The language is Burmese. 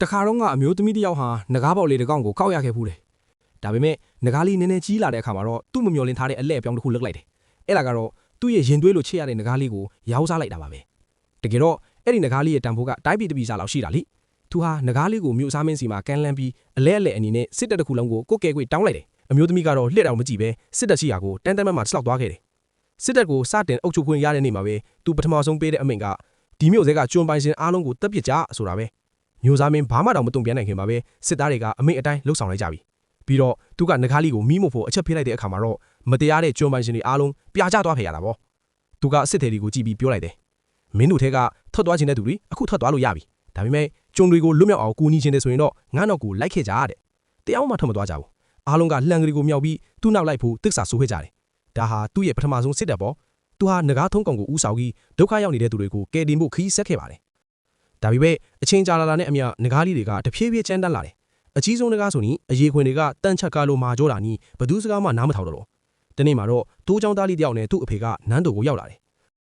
တခါတော့ကအမျိုးသမီးတစ်ယောက်ဟာငကားပေါက်လေးတစ်ကောင်ကိုကောက်ရခဲ့ဖူးတယ်ဒါပေမဲ့ငကားလေးနည်းနည်းကြီးလာတဲ့အခါမှာတော့သူ့မမျော်လင့်ထားတဲ့အလဲ့အပြောင်းတစ်ခုလှုပ်လိုက်တယ်အဲ့ဒါကတော့သူ့ရဲ့ရင်သွေးလိုချစ်ရတဲ့ငကားလေးကိုရောင်းစားလိုက်တာပါပဲတကယ်တော့အဲ့ဒီငကားလေးရဲ့တန်ဖိုးကတိုင်းပြည်တစ်ပြည်စာလောက်ရှိတာလေသူဟာငကားလေးကိုမြို့စားမင်းစီမှာကန်လန်းပြီးအလဲအနေနဲ့စစ်တပ်တစ်ခုလုံးကိုကိုယ်ကဲကွေတောင်းလိုက်တယ်အမျိုးသမီးကတော့လှစ်အောင်မကြည့်ပဲစစ်တပ်ရှိရာကိုတန်းတန်းမှဆောက်သွားခဲ့တယ်စစ်တပ်ကိုစတင်အုပ်ချုပ်ခွင့်ရတဲ့နေ့မှာပဲသူပထမဆုံးပေးတဲ့အမိန့်ကဒီမြို့စဲကကျွန်းပိုင်ရှင်အားလုံးကိုတပ်ပစ်ကြဆိုတာပဲမျိုးစားမင်းဘာမှတောင်မတုံ့ပြန်နိုင်ခင်ပါပဲစစ်သားတွေကအမိန့်အတိုင်းလှုပ်ဆောင်လိုက်ကြပြီပြီးတော့သူကငကားလေးကိုမီးမဖို့အချက်ဖေးလိုက်တဲ့အခါမှာတော့မတရားတဲ့ကျွန်းပိုင်ရှင်တွေအားလုံးပြာကျသွားခဲ့ရတာပေါ့သူကစစ်သည်တွေကိုကြည့်ပြီးပြောလိုက်တယ်မင်းတို့ထဲကထွက်သွားခြင်းတဲ့သူတွေအခုထွက်သွားလို့ရပြီဒါပေမဲ့ကျွန်းတွေကိုလွတ်မြောက်အောင်ကူညီခြင်းတဲ့ဆိုရင်တော့ငါ့နောက်ကိုလိုက်ခဲ့ကြတဲ့တရားမှထွက်မသွားကြဘူးအားလုံးကလှန်ကလေးကိုမြောက်ပြီးသူ့နောက်လိုက်ဖို့တစ္ဆာဆိုးခဲ့ကြတယ်ဒါဟာသူ့ရဲ့ပထမဆုံးစစ်တပ်ပေါ့သူဟာငကားထုံးကောင်ကိုဥဆောင်ပြီးဒုက္ခရောက်နေတဲ့သူတွေကိုကယ်တင်ဖို့ခရီးဆက်ခဲ့ပါတယ်ဒါပေမဲ့အချင်းကြာလာနဲ့အမျှငကားလေးတွေကတဖြည်းဖြည်းကျန်းတတ်လာတယ်အကြီးဆုံးငကားဆိုရင်အရေးခွင်တွေကတန့်ချက်ကားလိုမာကြောတာနီးဘသူစကားမှနားမထောင်တော့တနေ့မှာတော့တိုးချောင်းသားလေးတယောက်နဲ့သူ့အဖေကနန်းတော်ကိုရောက်လာတယ်